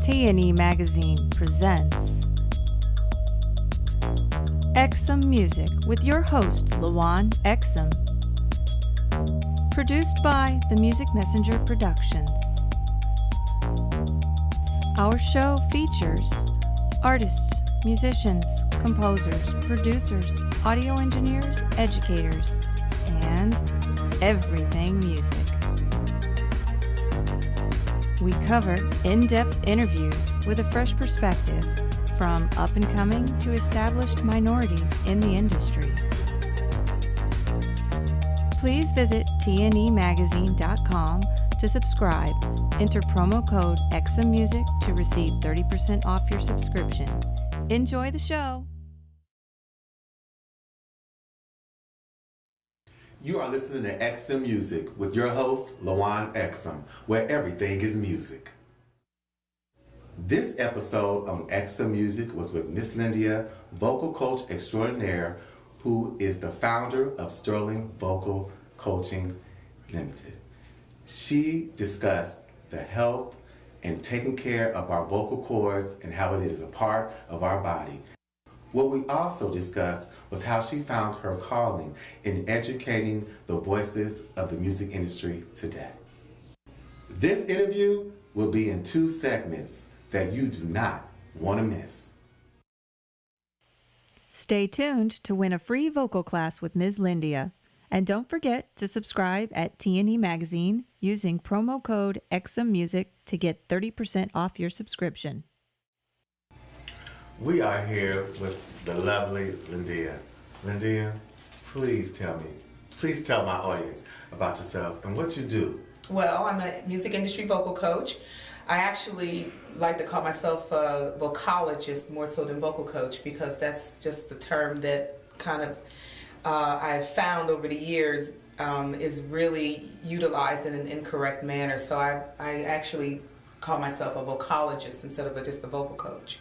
T&E Magazine presents Exum Music with your host, Lawon Exum. Produced by the Music Messenger Productions. Our show features artists, musicians, composers, producers, audio engineers, educators, and everything music. We cover in-depth interviews with a fresh perspective from up-and-coming to established minorities in the industry. Please visit tnemagazine.com to subscribe. Enter promo code EXUMMUSIC to receive 30% off your subscription. Enjoy the show! You are listening to Exum Music with your host, Lawon Exum, where everything is music. This episode on Exum Music was with Miss Lyndia, vocal coach extraordinaire, who is the founder of Sterling Vocal Coaching Limited. She discussed the health and taking care of our vocal cords and how it is a part of our body. What we also discussed was how she found her calling in educating the voices of the music industry today. This interview will be in 2 segments that you do not want to miss. Stay tuned to win a free vocal class with Ms. Lyndia. And don't forget to subscribe at T&E Magazine using promo code EXUMMUSIC to get 30% off your subscription. We are here with the lovely Lyndia. Lyndia, please tell my audience about yourself and what you do. Well, I'm a music industry vocal coach. I actually like to call myself a vocalogist more so than vocal coach because that's just the term that kind of I've found over the years is really utilized in an incorrect manner. So I actually call myself a vocalogist instead of just a vocal coach.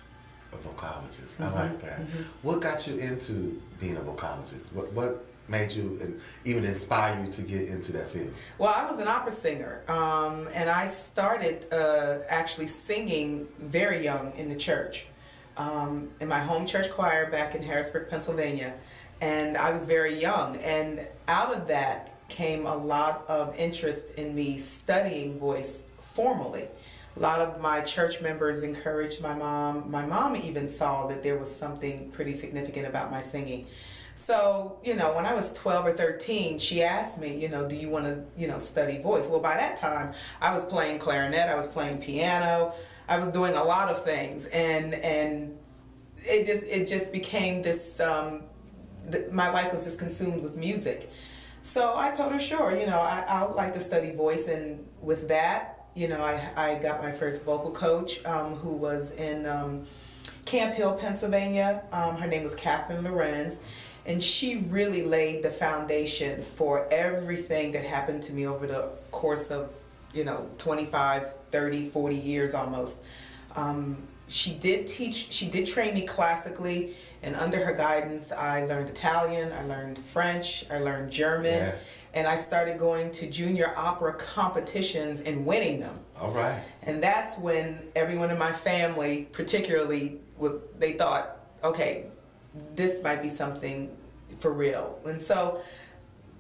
A vocalogist. I like that. Mm-hmm. What got you into being a vocalogist? What made you and even inspire you to get into that field? Well, I was an opera singer, and I started actually singing very young in the church, in my home church choir back in Harrisburg, Pennsylvania, and I was very young, and out of that came a lot of interest in me studying voice formally. A lot of my church members encouraged my mom. My mom even saw that there was something pretty significant about my singing. So, when I was 12 or 13, she asked me, do you want to, study voice? Well, by that time, I was playing clarinet, I was playing piano, I was doing a lot of things. And it just became this, my life was just consumed with music. So I told her, sure, I would like to study voice. And with that, I got my first vocal coach who was in Camp Hill, Pennsylvania. Her name was Catherine Lorenz, and she really laid the foundation for everything that happened to me over the course of, 25, 30, 40 years almost. She did train me classically, and under her guidance, I learned Italian, I learned French, I learned German. Yes. And I started going to junior opera competitions and winning them. All right. And that's when everyone in my family, particularly, they thought, okay, this might be something for real. And so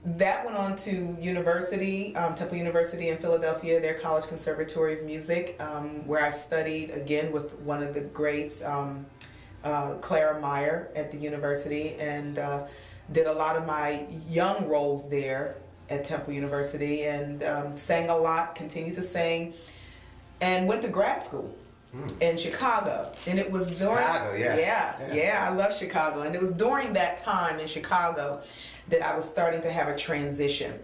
that went on to university, Temple University in Philadephia, their College Conservatory of Music, where I studied again with one of the greats, Clara Meyer at the university, and did a lot of my young roles there at Temple University, and sang a lot, continued to sing, and went to grad school in Chicago. And it was during Chicago, yeah, I love Chicago. And it was during that time in Chicago that I was starting to have a transition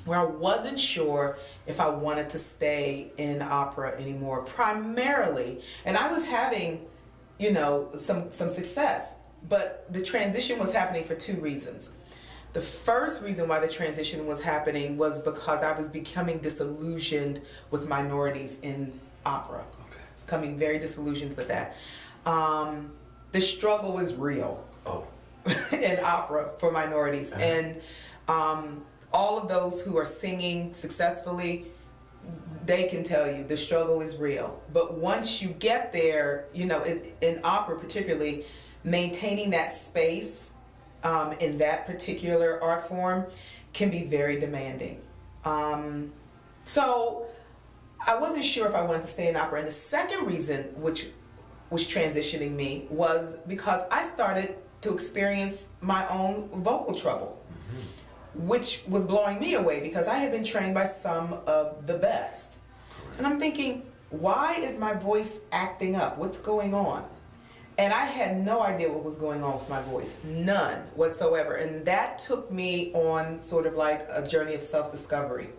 where I wasn't sure if I wanted to stay in opera anymore, primarily. And I was having, some success, but the transition was happening for 2 reasons. The first reason why the transition was happening was because I was becoming disillusioned with minorities in opera. Okay. I was becoming very disillusioned with that. The struggle was real in opera for minorities. Uh-huh. And all of those who are singing successfully, they can tell you the struggle is real. But once you get there, you know, in opera particularly, maintaining that space in that particular art form can be very demanding. So I wasn't sure if I wanted to stay in opera. And the second reason, which was transitioning me, was because I started to experience my own vocal trouble, which was blowing me away because I had been trained by some of the best. And I'm thinking, why is my voice acting up? What's going on? And I had no idea what was going on with my voice, none whatsoever. And that took me on sort of like a journey of self-discovery.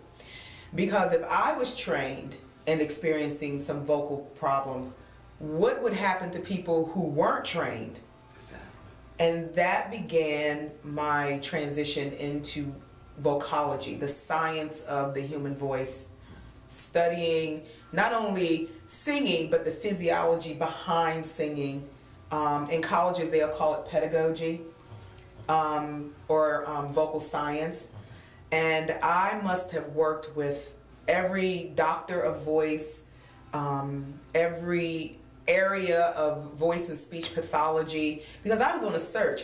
Because if I was trained and experiencing some vocal problems, what would happen to people who weren't trained? And that began my transition into vocalogy, the science of the human voice, studying not only singing, but the physiology behind singing. In colleges, they'll call it pedagogy or vocal science. And I must have worked with every doctor of voice, every area of voice and speech pathology, because I was on a search.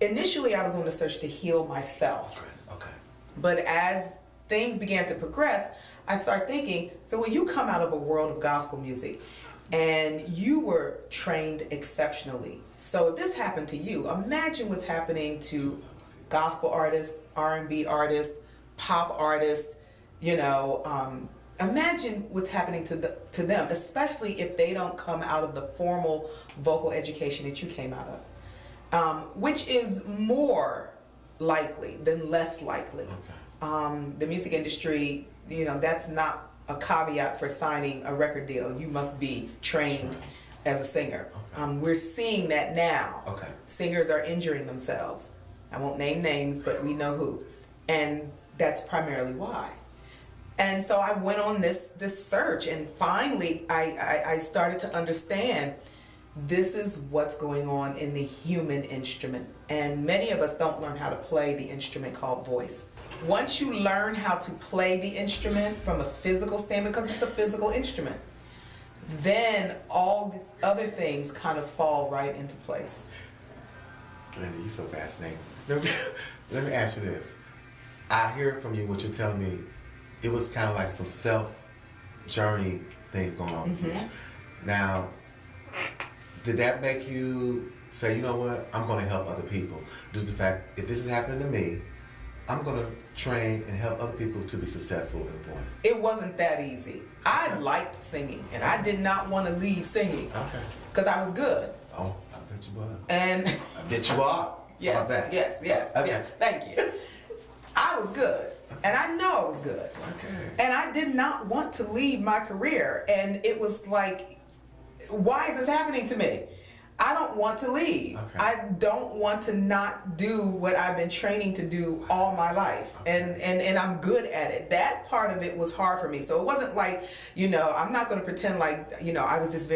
Initially, I was on a search to heal myself. Okay. But as things began to progress, I started thinking, so when you come out of a world of gospel music and you were trained exceptionally, so if this happened to you, imagine what's happening to gospel artists, R&B artists, pop artists, you know, imagine what's happening to them, especially if they don't come out of the formal vocal education that you came out of, which is more likely than less likely. Okay. The music industry, you know, that's not a caveat for signing a record deal. You must be trained as a singer. Okay. We're seeing that now. Okay. Singers are injuring themselves. I won't name names, but we know who. And that's primarily why. And so I went on this search, and finally I started to understand this is what's going on in the human instrument. And many of us don't learn how to play the instrument called voice. Once you learn how to play the instrument from a physical standpoint, because it's a physical instrument, then all these other things kind of fall right into place. Lyndia, you're so fascinating. Let me ask you this. I hear from you what you're telling me. It was kind of like some self-journey things going on with you. Now, did that make you say, you know what, I'm going to help other people? Due to the fact, if this is happening to me, I'm going to train and help other people to be successful in voice. It wasn't that easy. I liked singing, and I did not want to leave singing. Okay. Because I was good. Oh, I bet you was. And I bet you are. Yes, How about that? yes. Okay. Yes, thank you. I was good. And I know I was good. Okay. And I did not want to leave my career. And it was like, why is this happening to me? I don't want to leave. Okay. I don't want to not do what I've been training to do all my life. Okay. And I'm good at it. That part of it was hard for me. So it wasn't like, you know, I'm not going to pretend like, you know, I was this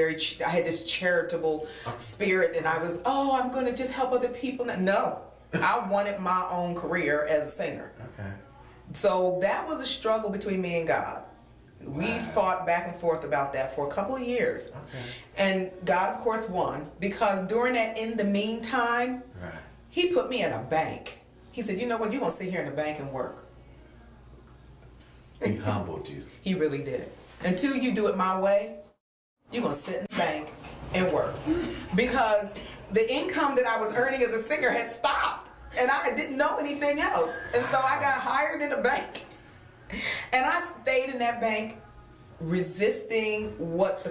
I had this charitable spirit and I was, I'm going to just help other people. No, I wanted my own career as a singer. Okay. So that was a struggle between me and God. Wow. We fought back and forth about that for a couple of years. Okay. And God, of course, won, because during that in the meantime, He put me in a bank. He said, you know what, you're going to sit here in the bank and work. He humbled you. He really did. Until you do it my way, you're going to sit in the bank and work. Because the income that I was earning as a singer had stopped. And I didn't know anything else. And so I got hired in a bank. And I stayed in that bank resisting what the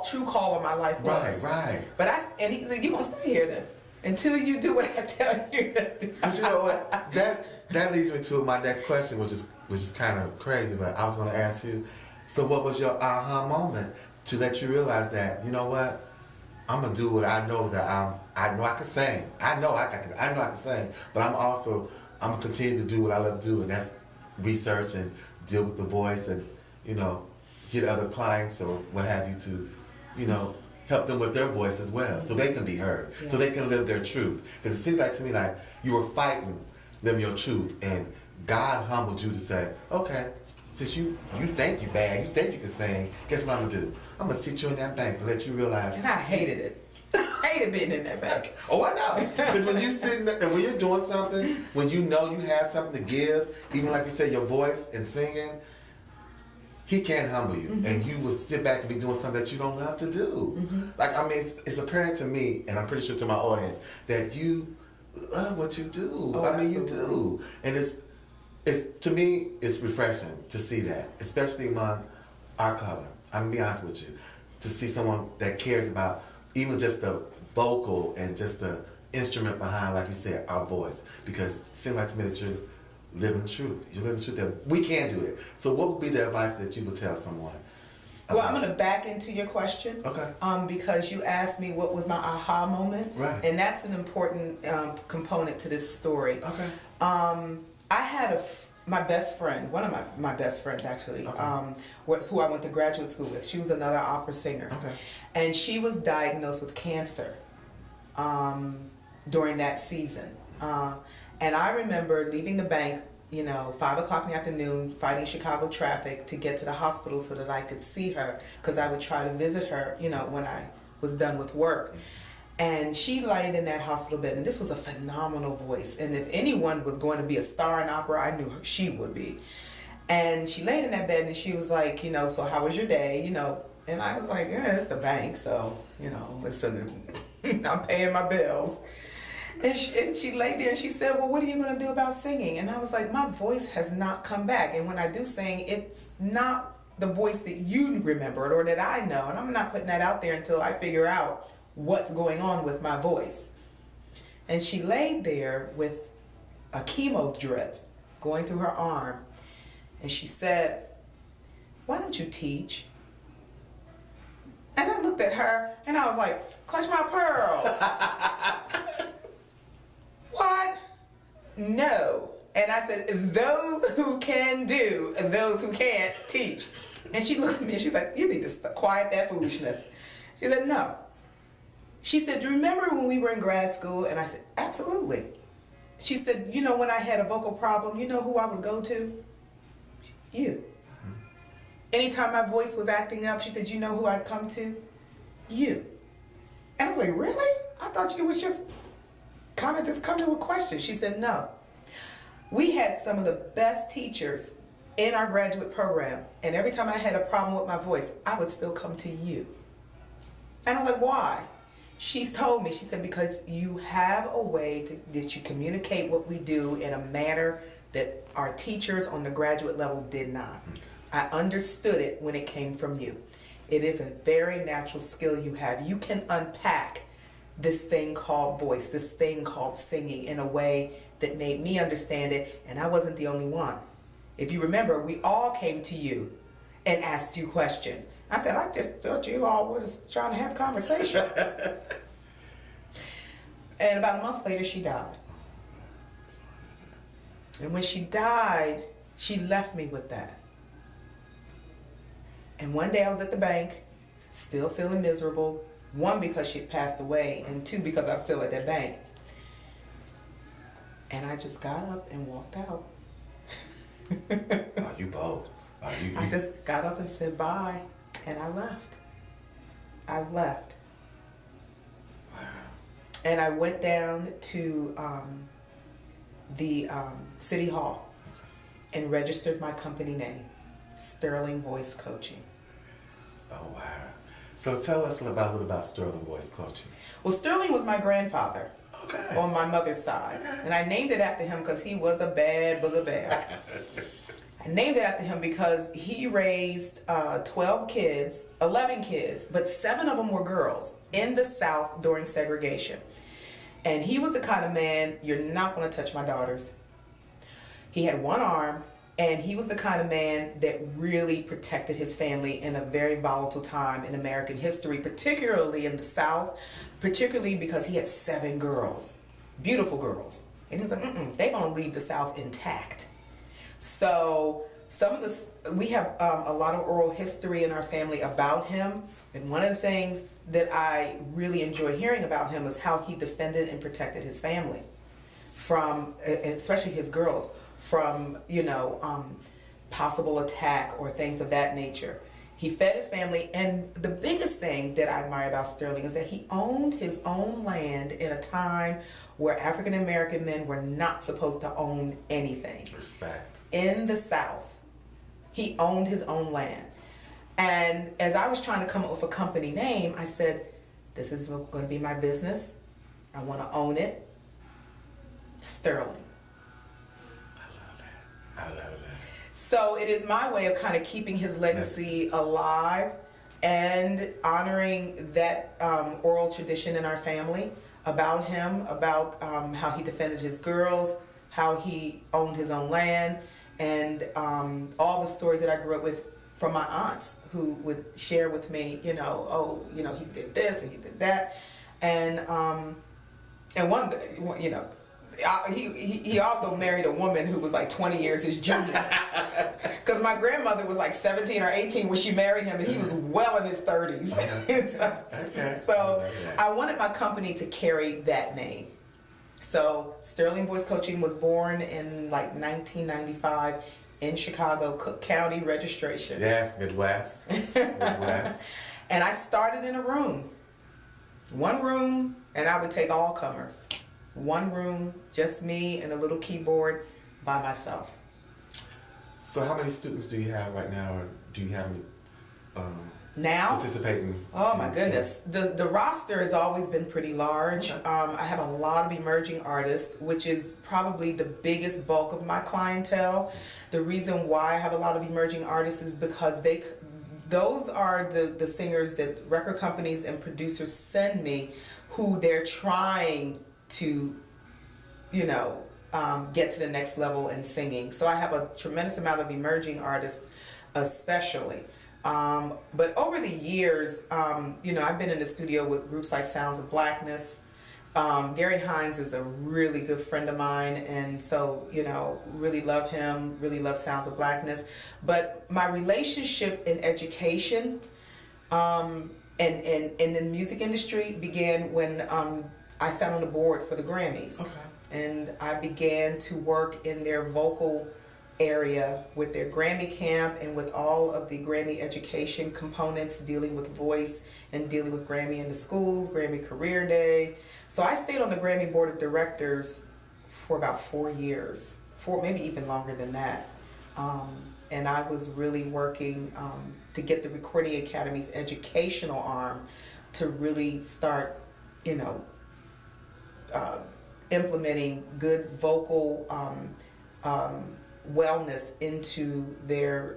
true call of my life was. Right. But he said, you're going to stay here then until you do what I tell you to do. But you know what? That leads me to my next question, which is kind of crazy, but I was going to ask you, so what was your aha moment to let you realize that, you know what? I'm gonna do what I know that I know I can sing. I know I can sing, but I'm gonna continue to do what I love to do, and that's research and deal with the voice, and you know, get other clients or what have you to, you know, help them with their voice as well, so they can be heard, so they can live their truth. Because it seems like to me like you were fighting them your truth, and God humbled you to say, okay, since you think you bad, you think you can sing, guess what I'm gonna do? I'm gonna sit you in that bank to let you realize. And I hated it. I hated being in that bank. Oh, I know. Because when you sitting there, and when you're doing something, when you know you have something to give, even like you said, your voice and singing, he can't humble you. Mm-hmm. And you will sit back and be doing something that you don't love to do. Mm-hmm. Like, I mean, it's apparent to me, and I'm pretty sure to my audience, that you love what you do. Oh, I mean, absolutely. you do. And it's to me, it's refreshing to see that, especially among our color. I'm gonna be honest with you, to see someone that cares about even just the vocal and just the instrument behind, like you said, our voice. Because it seems like to me that you're living truth. You're living truth that we can do it. So what would be the advice that you would tell someone? Well, I'm going to back into your question. Okay. Because you asked me what was my aha moment. Right. And that's an important component to this story. Okay. I had my best friend, one of my best friends actually, Okay. who I went to graduate school with. She was another opera singer. Okay. And she was diagnosed with cancer during that season. And I remember leaving the bank, 5 o'clock in the afternoon, fighting Chicago traffic to get to the hospital so that I could see her, because I would try to visit her, when I was done with work. And she laid in that hospital bed, and this was a phenomenal voice. And if anyone was going to be a star in opera, I knew she would be. And she laid in that bed, and she was like, so how was your day, And I was like, yeah, it's the bank, so, I'm paying my bills. And she laid there and she said, well, what are you going to do about singing? And I was like, my voice has not come back. And when I do sing, it's not the voice that you remembered or that I know. And I'm not putting that out there until I figure out what's going on with my voice. And she laid there with a chemo drip going through her arm. And she said, why don't you teach? And I looked at her and I was like, clutch my pearls. What? No. And I said, those who can do and those who can't teach. And she looked at me and she's like, you need to quiet that foolishness. She said, no. She said, do you remember when we were in grad school? And I said, absolutely. She said, when I had a vocal problem, you know who I would go to? You. Anytime my voice was acting up, she said, you know who I'd come to? You. And I was like, really? I thought you was just kind of just coming with questions. She said, no. We had some of the best teachers in our graduate program, and every time I had a problem with my voice, I would still come to you. And I'm like, why? She's told me, she said, because you have a way that you communicate what we do in a manner that our teachers on the graduate level did not. I understood it when it came from you. It is a very natural skill you have. You can unpack this thing called voice, this thing called singing in a way that made me understand it, and I wasn't the only one. If you remember, we all came to you and asked you questions. I said, I just thought you all was trying to have a conversation. And about a month later, she died. And when she died, she left me with that. And one day I was at the bank, still feeling miserable. One, because she passed away, and two, because I'm still at that bank. And I just got up and walked out. Are you bold? I just got up and said bye, and I left. I left. Wow. And I went down to the City Hall and registered my company name, Sterling Voice Coaching. Oh, wow. So tell us a little about Sterling Voice Coaching. Well, Sterling was my grandfather. Okay. On my mother's side. Okay. And I named it after him because he was a bad booger bear. I named it after him because he raised 11 kids, but 7 of them were girls in the South during segregation. And he was the kind of man, you're not going to touch my daughters. He had one arm, and he was the kind of man that really protected his family in a very volatile time in American history, particularly in the South, particularly because he had 7 girls, beautiful girls. And he was like, they're going to leave the South intact. So we have a lot of oral history in our family about him. And one of the things that I really enjoy hearing about him is how he defended and protected his family from, and especially his girls, from, possible attack or things of that nature. He fed his family, and the biggest thing that I admire about Sterling is that he owned his own land in a time where African American men were not supposed to own anything. Respect. In the South, he owned his own land. And as I was trying to come up with a company name, I said, this is going to be my business. I want to own it. Sterling. I love that. So it is my way of kind of keeping his legacy alive and honoring that oral tradition in our family about him, about how he defended his girls, how he owned his own land, and all the stories that I grew up with from my aunts who would share with me, he did this and he did that. And one, he also married a woman who was like 20 years his junior. Because my grandmother was like 17 or 18 when she married him, and he was well in his 30s. So I wanted my company to carry that name. So Sterling Voice Coaching was born in like 1995 in Chicago, Cook County registration. Yes, Midwest. And I started in a room. One room, and I would take all comers. One room, just me and a little keyboard by myself. So how many students do you have right now, or do you have any now participating? Oh my goodness, the roster has always been pretty large. Okay. I have a lot of emerging artists, which is probably the biggest bulk of my clientele. The reason why I have a lot of emerging artists is because those are the singers that record companies and producers send me, who they're trying to, get to the next level in singing. So I have a tremendous amount of emerging artists, especially. But over the years, I've been in the studio with groups like Sounds of Blackness. Gary Hines is a really good friend of mine, and so, really love him, really love Sounds of Blackness. But my relationship in education and in the music industry began when I sat on the board for the Grammys. Okay. And I began to work in their vocal area with their Grammy camp and with all of the Grammy education components, dealing with voice and dealing with Grammy in the schools, Grammy Career Day. So I stayed on the Grammy board of directors for about 4 years, maybe even longer than that. And I was really working to get the Recording Academy's educational arm to really start, implementing good vocal wellness into their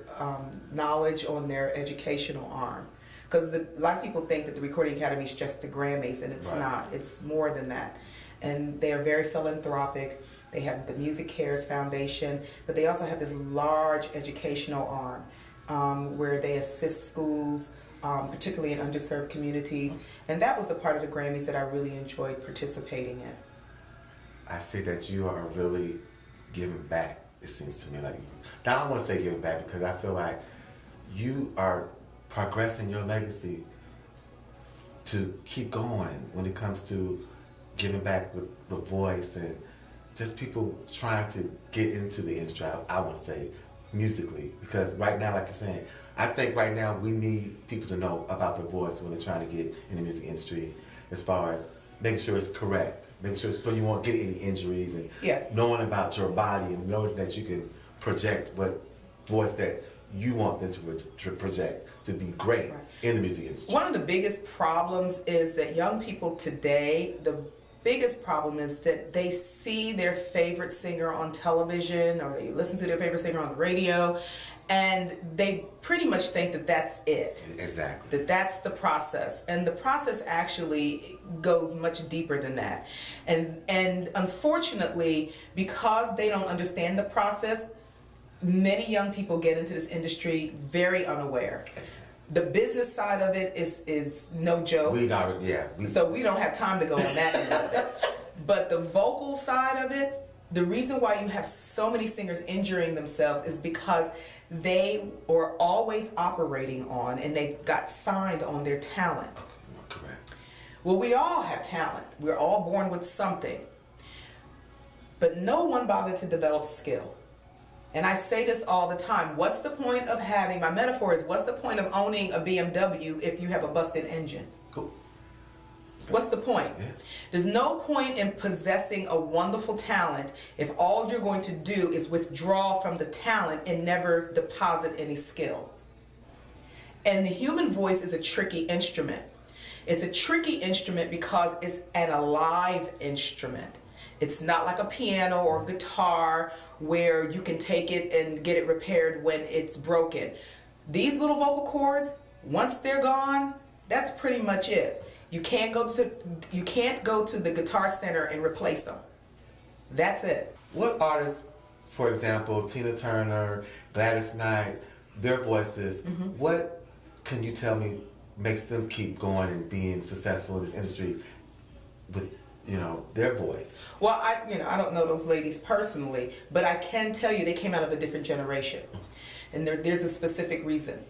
knowledge on their educational arm. Because a lot of people think that the Recording Academy is just the Grammys, and it's not. It's more than that. And they are very philanthropic. They have the Music Cares Foundation, but they also have this large educational arm where they assist schools, particularly in underserved communities. And that was the part of the Grammys that I really enjoyed participating in. I see that you are really giving back, it seems to me. Like, now I don't want to say giving back, because I feel like you are progressing your legacy to keep going when it comes to giving back with the voice and just people trying to get into the industry, I want to say, musically. Because right now, like you're saying, I think right now we need people to know about their voice when they're trying to get in the music industry, as far as making sure it's correct, making sure so you won't get any injuries, and knowing about your body and knowing that you can project what voice that you want them to project to be great in the music industry. One of the biggest problems is that young people today, the biggest problem is that they see their favorite singer on television, or they listen to their favorite singer on the radio, and they pretty much think that that's it. Exactly. That that's the process. And the process actually goes much deeper than that. And unfortunately, because they don't understand the process, many young people get into this industry very unaware. The business side of it is no joke. So we don't have time to go on that end of it. But the vocal side of it, the reason why you have so many singers injuring themselves is because they were always operating on, and they got signed on their talent. Correct. Well, we all have talent. We're all born with something. But no one bothered to develop skill. And I say this all the time. What's the point of having, my metaphor is, what's the point of owning a BMW if you have a busted engine? Cool. What's the point? Yeah. There's no point in possessing a wonderful talent if all you're going to do is withdraw from the talent and never deposit any skill. And the human voice is a tricky instrument. It's a tricky instrument because it's an alive instrument. It's not like a piano or guitar where you can take it and get it repaired when it's broken. These little vocal cords, once they're gone, that's pretty much it. You can't go to the Guitar Center and replace them. That's it. What artists, for example, Tina Turner, Gladys Knight, their voices, what can you tell me makes them keep going and being successful in this industry with, their voice? Well, I don't know those ladies personally, but I can tell you they came out of a different generation. And there's a specific reason.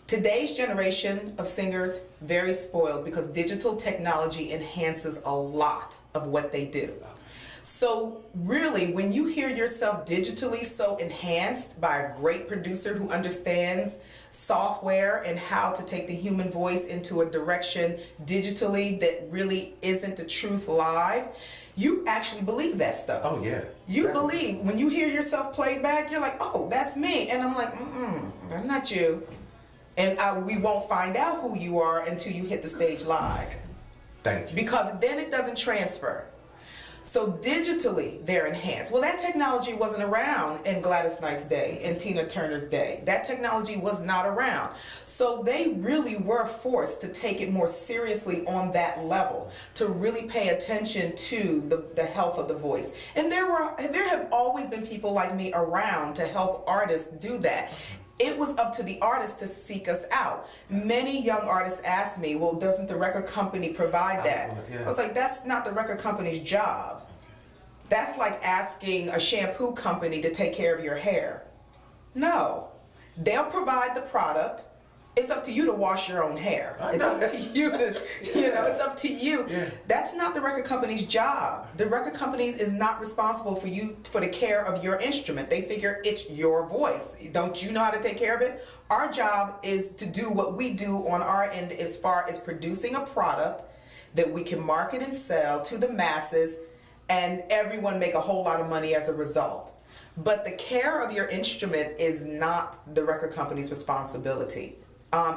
Today's generation of singers, very spoiled because digital technology enhances a lot of what they do. So really, when you hear yourself digitally so enhanced by a great producer who understands software and how to take the human voice into a direction digitally that really isn't the truth live, you actually believe that stuff. Oh, yeah. You Exactly. believe, when you hear yourself played back, you're like, oh, that's me. And I'm like, that's not you. And we won't find out who you are until you hit the stage live. Thank you. Because then it doesn't transfer. So digitally, they're enhanced. Well, that technology wasn't around in Gladys Knight's day and Tina Turner's day. That technology was not around. So they really were forced to take it more seriously on that level, to really pay attention to the health of the voice. And there have always been people like me around to help artists do that. It was up to the artist to seek us out. Many young artists asked me, well, doesn't the record company provide that? Yeah. I was like, that's not the record company's job. That's like asking a shampoo company to take care of your hair. No, they'll provide the product. It's up to you to wash your own hair. It's up to you to, it's up to you. Yeah. That's not the record company's job. The record companies is not responsible for the care of your instrument. They figure it's your voice. Don't you know how to take care of it? Our job is to do what we do on our end as far as producing a product that we can market and sell to the masses, and everyone make a whole lot of money as a result. But the care of your instrument is not the record company's responsibility.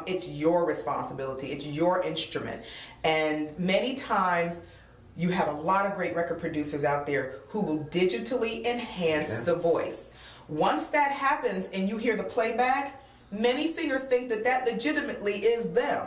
It's your responsibility. It's your instrument. And many times you have a lot of great record producers out there who will digitally enhance the voice. Once that happens and you hear the playback, many singers think that legitimately is them.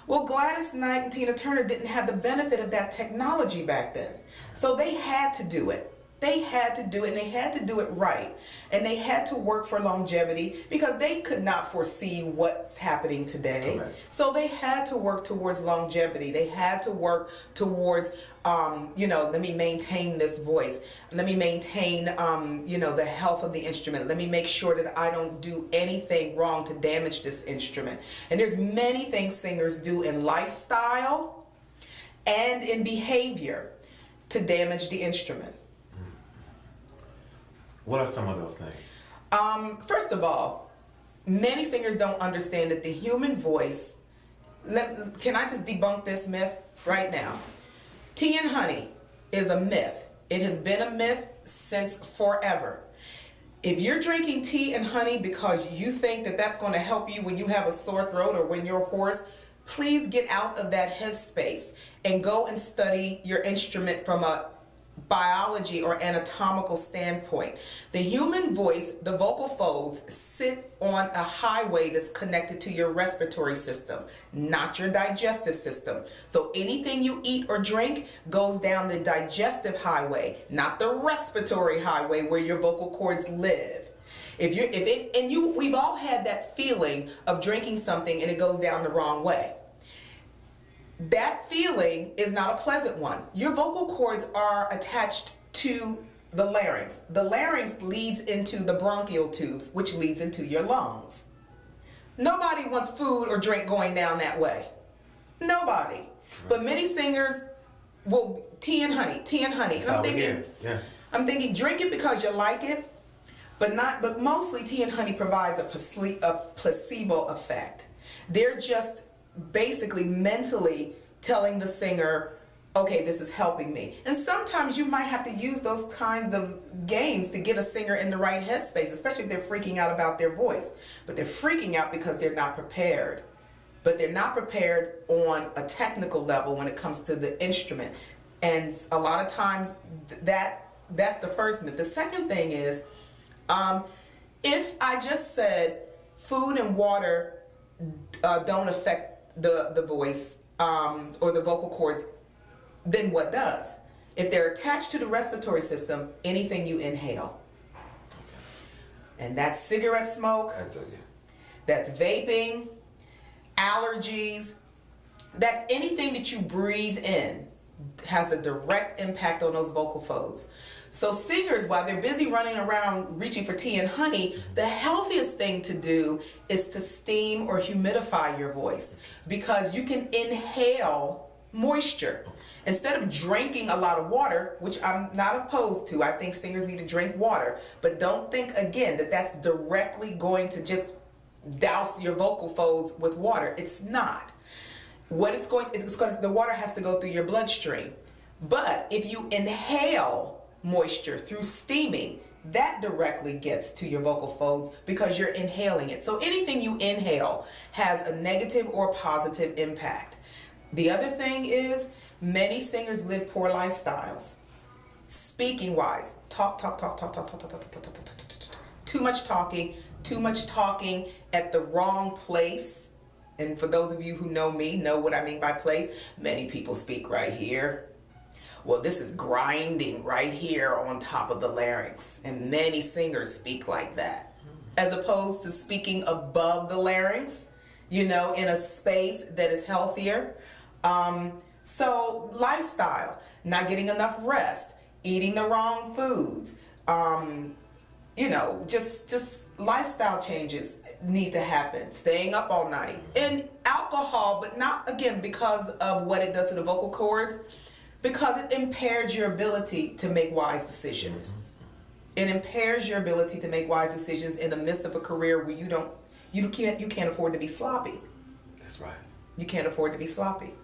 Well, Gladys Knight and Tina Turner didn't have the benefit of that technology back then. So they had to do it. They had to do it, and they had to do it right. And they had to work for longevity because they could not foresee what's happening today. Correct. So they had to work towards longevity. They had to work towards, let me maintain this voice. Let me maintain, the health of the instrument. Let me make sure that I don't do anything wrong to damage this instrument. And there's many things singers do in lifestyle and in behavior to damage the instrument. What are some of those things? First of all, many singers don't understand that the human voice, can I just debunk this myth right now? Tea and honey is a myth. It has been a myth since forever. If you're drinking tea and honey because you think that that's going to help you when you have a sore throat or when you're hoarse, please get out of that headspace and go and study your instrument from a biology or anatomical standpoint. The human voice, the vocal folds, sit on a highway that's connected to your respiratory system, not your digestive system. So anything you eat or drink goes down the digestive highway, not the respiratory highway where your vocal cords live. We've all had that feeling of drinking something and it goes down the wrong way. That feeling is not a pleasant one. Your vocal cords are attached to the larynx. The larynx leads into the bronchial tubes, which leads into your lungs. Nobody wants food or drink going down that way. Nobody. Right. But many singers tea and honey. And I'm thinking, drink it because you like it. But mostly tea and honey provides a placebo effect. They're just basically mentally telling the singer, okay, this is helping me. And sometimes you might have to use those kinds of games to get a singer in the right headspace, especially if they're freaking out about their voice. But they're freaking out because they're not prepared. But they're not prepared on a technical level when it comes to the instrument. And a lot of times that's the first myth. The second thing is, if I just said food and water don't affect the voice or the vocal cords, then what does? If they're attached to the respiratory system, anything you inhale. And that's cigarette smoke, that's vaping, allergies, that's anything that you breathe in has a direct impact on those vocal folds. So singers, while they're busy running around reaching for tea and honey, the healthiest thing to do is to steam or humidify your voice, because you can inhale moisture. Instead of drinking a lot of water, which I'm not opposed to, I think singers need to drink water, but don't think again that that's directly going to just douse your vocal folds with water. It's not. The water has to go through your bloodstream. But if you inhale moisture through steaming, that directly gets to your vocal folds because you're inhaling it. So anything you inhale has a negative or positive impact. The other thing is, many singers live poor lifestyles. Speaking wise, talk. Too much talking at the wrong place. And for those of you who know me, know what I mean by place. Many people speak right here. Well, this is grinding right here on top of the larynx. And many singers speak like that. As opposed to speaking above the larynx, in a space that is healthier. So lifestyle, not getting enough rest, eating the wrong foods, just lifestyle changes need to happen. Staying up all night. And alcohol, but not, again, because of what it does to the vocal cords, because it impairs your ability to make wise decisions. It impairs your ability to make wise decisions in the midst of a career where you can't afford to be sloppy. That's right. You can't afford to be sloppy.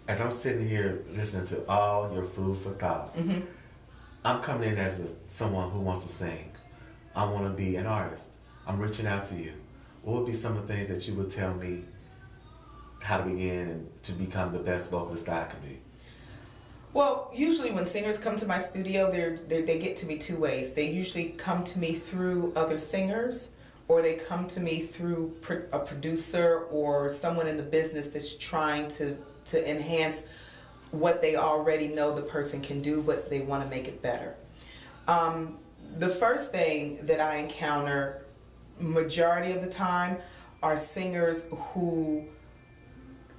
As I'm sitting here listening to all your food for thought, I'm coming in as someone who wants to sing. I want to be an artist. I'm reaching out to you. What would be some of the things that you would tell me how to begin and to become the best vocalist that I can be? Well, usually when singers come to my studio, they get to me two ways. They usually come to me through other singers, or they come to me through a producer or someone in the business that's trying to enhance what they already know the person can do, but they want to make it better. The first thing that I encounter majority of the time are singers who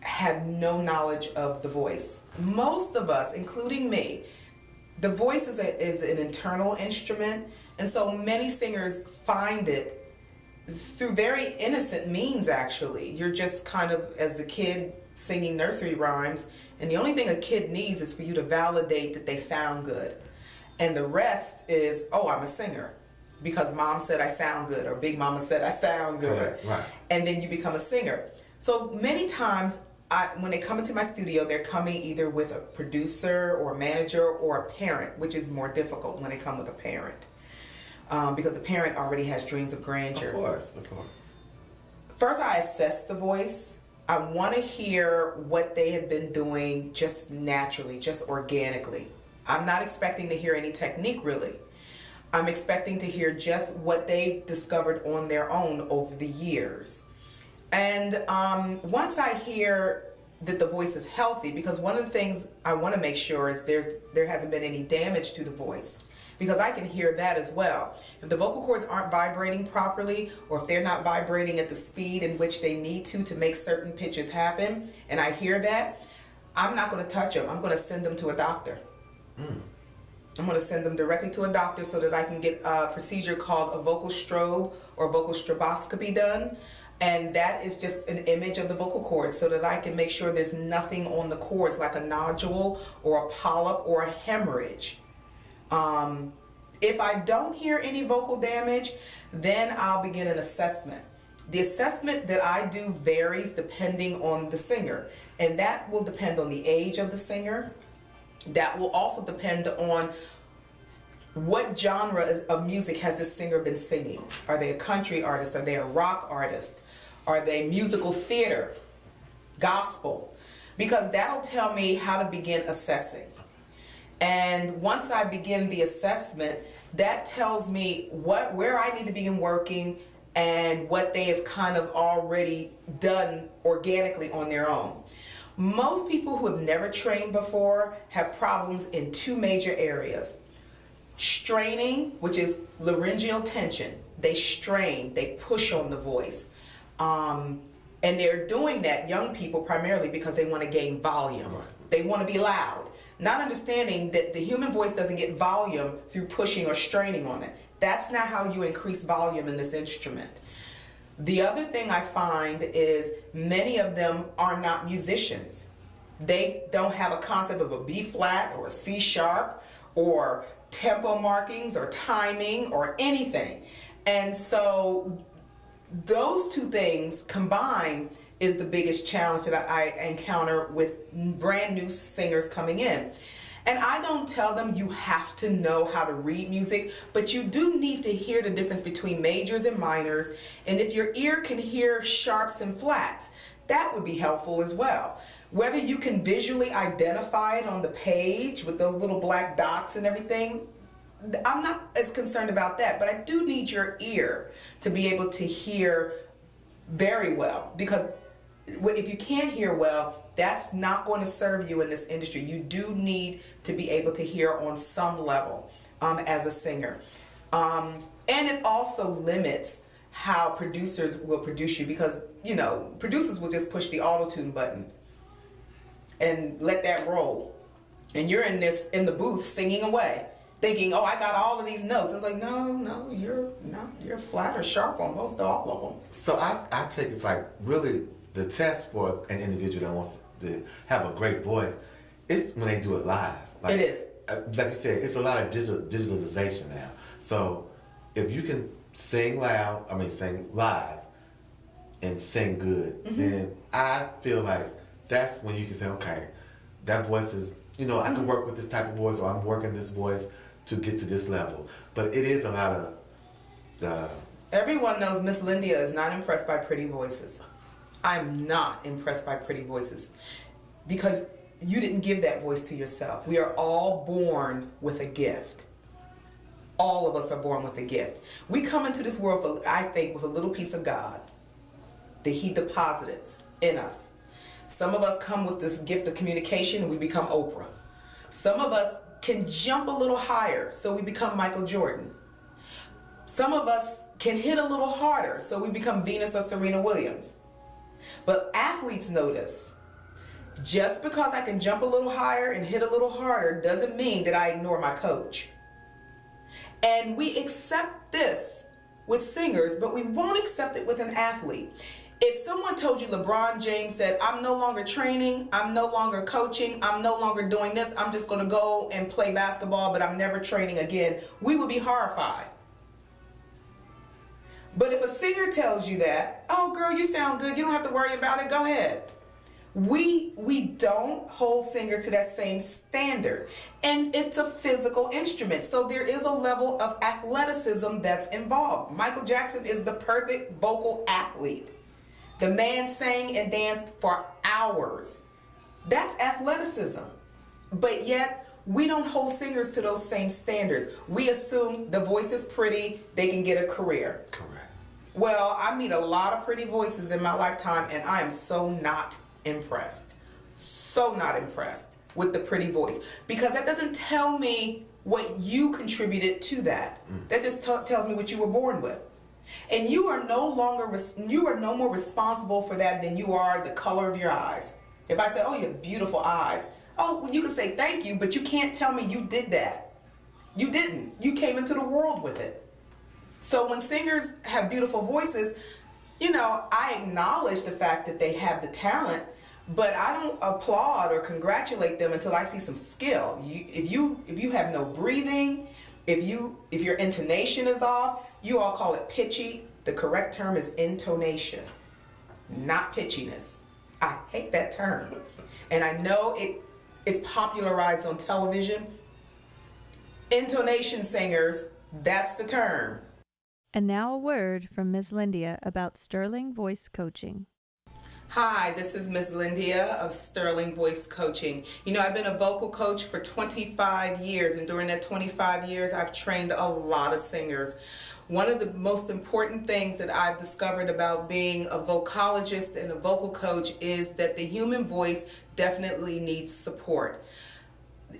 have no knowledge of the voice. Most of us, including me, the voice is an internal instrument, and so many singers find it through very innocent means, actually. You're just kind of, as a kid, singing nursery rhymes, and the only thing a kid needs is for you to validate that they sound good. And the rest is, oh, I'm a singer because mom said I sound good, or big mama said I sound good. Correct. Right. And then you become a singer. So many times when they come into my studio, they're coming either with a producer or a manager or a parent, which is more difficult when they come with a parent. Because the parent already has dreams of grandeur. Of course. First, I assess the voice. I want to hear what they have been doing just naturally, just organically. I'm not expecting to hear any technique, really. I'm expecting to hear just what they've discovered on their own over the years. And once I hear that the voice is healthy, because one of the things I want to make sure is there hasn't been any damage to the voice, because I can hear that as well. If the vocal cords aren't vibrating properly, or if they're not vibrating at the speed in which they need to make certain pitches happen, and I hear that, I'm not going to touch them. I'm going to send them to a doctor. I'm going to send them directly to a doctor so that I can get a procedure called a vocal strobe or vocal stroboscopy done. And that is just an image of the vocal cords so that I can make sure there's nothing on the cords like a nodule or a polyp or a hemorrhage. If I don't hear any vocal damage, then I'll begin an assessment. The assessment that I do varies depending on the singer, and that will depend on the age of the singer. That will also depend on what genre of music has this singer been singing. Are they a country artist? Are they a rock artist? Are they musical theater, gospel? Because that'll tell me how to begin assessing. And once I begin the assessment, that tells me where I need to begin working and what they have kind of already done organically on their own. Most people who have never trained before have problems in two major areas. Straining, which is laryngeal tension. They strain, they push on the voice. And they're doing that, young people, primarily because they want to gain volume. They want to be loud. Not understanding that the human voice doesn't get volume through pushing or straining on it. That's not how you increase volume in this instrument. The other thing I find is many of them are not musicians. They don't have a concept of a B flat or a C sharp or tempo markings or timing or anything. And so those two things combined is the biggest challenge that I encounter with brand new singers coming in. And I don't tell them you have to know how to read music, but you do need to hear the difference between majors and minors. And if your ear can hear sharps and flats, that would be helpful as well. Whether you can visually identify it on the page with those little black dots and everything, I'm not as concerned about that, but I do need your ear to be able to hear very well, because if you can't hear well, that's not going to serve you in this industry. You do need to be able to hear on some level as a singer. And it also limits how producers will produce you, because, you know, producers will just push the auto-tune button and let that roll. And you're in the booth singing away, thinking, oh, I got all of these notes. It's like, no, you're flat or sharp on most all of them. So I take it like really the test for an individual that wants to have a great voice, it's when they do it live. Like, it is. Like you said, it's a lot of digitalization now. So if you can sing live and sing good, then I feel like that's when you can say, okay, that voice is, you know, I can work with this type of voice, or I'm working this voice to get to this level. But it is a lot of... Everyone knows Miss Lyndia is not impressed by pretty voices. I'm not impressed by pretty voices, because you didn't give that voice to yourself. We are all born with a gift. All of us are born with a gift. We come into this world, I think, with a little piece of God that He deposited in us. Some of us come with this gift of communication and we become Oprah. Some of us can jump a little higher, so we become Michael Jordan. Some of us can hit a little harder, so we become Venus or Serena Williams. But athletes know this. Just because I can jump a little higher and hit a little harder doesn't mean that I ignore my coach. And we accept this with singers, but we won't accept it with an athlete. If someone told you LeBron James said, I'm no longer training, I'm no longer coaching, I'm no longer doing this, I'm just going to go and play basketball, but I'm never training again, we would be horrified. But if a singer tells you that, oh girl, you sound good, you don't have to worry about it, go ahead. We don't hold singers to that same standard. And it's a physical instrument, so there is a level of athleticism that's involved. Michael Jackson is the perfect vocal athlete. The man sang and danced for hours. That's athleticism. But yet, we don't hold singers to those same standards. We assume the voice is pretty, they can get a career. Correct. Well, I meet a lot of pretty voices in my lifetime, and I am so not impressed. So not impressed with the pretty voice. Because that doesn't tell me what you contributed to that. That just tells me what you were born with. And you are no more responsible for that than you are the color of your eyes. If I say, oh, you have beautiful eyes. Oh, well, you can say thank you, but you can't tell me you did that. You didn't. You came into the world with it. So when singers have beautiful voices, you know, I acknowledge the fact that they have the talent, but I don't applaud or congratulate them until I see some skill. If you have no breathing, If your intonation is off, you all call it pitchy. The correct term is intonation, not pitchiness. I hate that term. And I know it's popularized on television. Intonation singers, that's the term. And now a word from Ms. Lyndia about Sterling Voice Coaching. Hi, this is Ms. Lyndia of Sterling Voice Coaching. You know, I've been a vocal coach for 25 years, and during that 25 years, I've trained a lot of singers. One of the most important things that I've discovered about being a vocalogist and a vocal coach is that the human voice definitely needs support.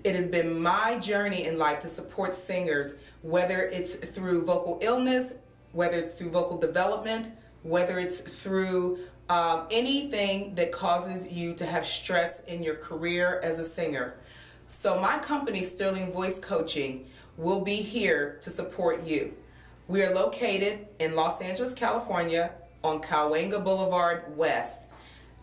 It has been my journey in life to support singers, whether it's through vocal illness, whether it's through vocal development, whether it's through anything that causes you to have stress in your career as a singer. So my company, Sterling Voice Coaching, will be here to support you. We are located in Los Angeles, California on Cahuenga Boulevard West.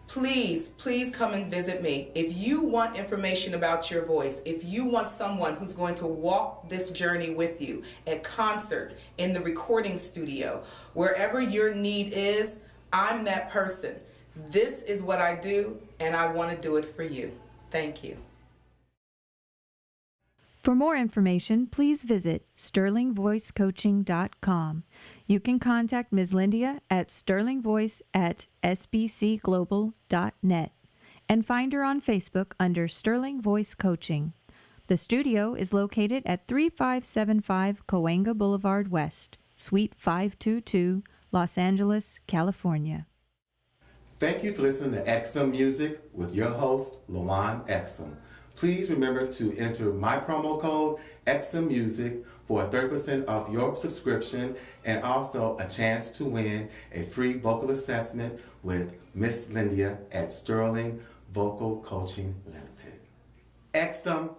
Please come and visit me. If you want information about your voice, if you want someone who's going to walk this journey with you at concerts, in the recording studio, wherever your need is, I'm that person. This is what I do, and I want to do it for you. Thank you. For more information, please visit sterlingvoicecoaching.com. You can contact Ms. Lyndia at sterlingvoice@sbcglobal.net and find her on Facebook under Sterling Voice Coaching. The studio is located at 3575 Cahuenga Boulevard West, Suite 522, Los Angeles, California. Thank you for listening to Exum Music with your host, Lawon Exum. Please remember to enter my promo code EXUMMUSIC for a 30% off your subscription and also a chance to win a free vocal assessment with Miss Lyndia at Sterling Vocal Coaching Limited. Exum